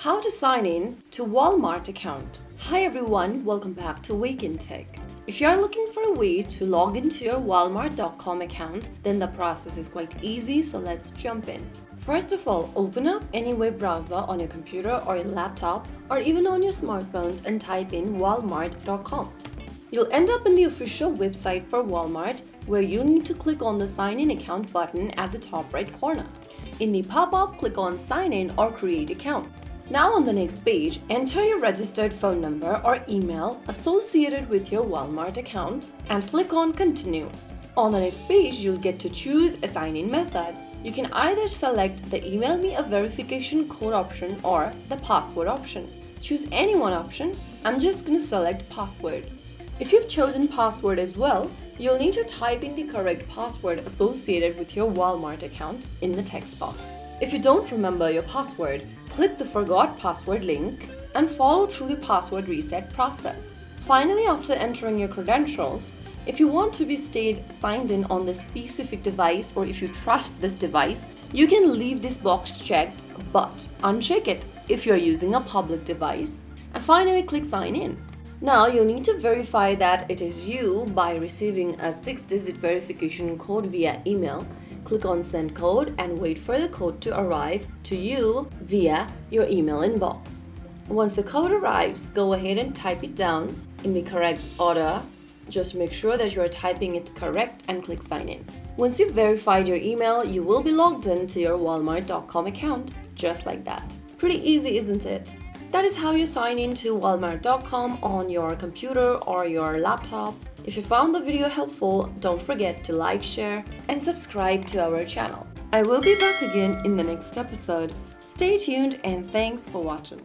How to sign in to Walmart account. Hi everyone, welcome back to Wake&Tech. If you are looking for a way to log into your Walmart.com account, then the process is quite easy, so let's jump in. First of all, open up any web browser on your computer or your laptop or even on your smartphones and type in Walmart.com. You'll end up in the official website for Walmart, where you need to click on the Sign In Account button at the top right corner. In the pop-up, click on Sign In or Create Account. Now on the next page, enter your registered phone number or email associated with your Walmart account and click on Continue. On the next page, you'll get to choose a sign-in method. You can either select the Email Me a Verification Code option or the Password option. Choose any one option. I'm just going to select Password. If you've chosen Password as well, you'll need to type in the correct password associated with your Walmart account in the text box. If you don't remember your password, click the Forgot Password link and follow through the password reset process. Finally, after entering your credentials, if you want to be stayed signed in on this specific device or if you trust this device, you can leave this box checked but uncheck it if you're using a public device. And finally, click Sign In. Now, you'll need to verify that it is you by receiving a 6-digit verification code via email. Click on Send Code and wait for the code to arrive to you via your email inbox. Once the code arrives, go ahead and type it down in the correct order. Just make sure that you are typing it correct and click Sign In. Once you've verified your email, you will be logged in to your Walmart.com account just like that. Pretty easy, isn't it? That is how you sign in to Walmart.com on your computer or your laptop. If you found the video helpful, don't forget to like, share, and subscribe to our channel. I will be back again in the next episode. Stay tuned and thanks for watching.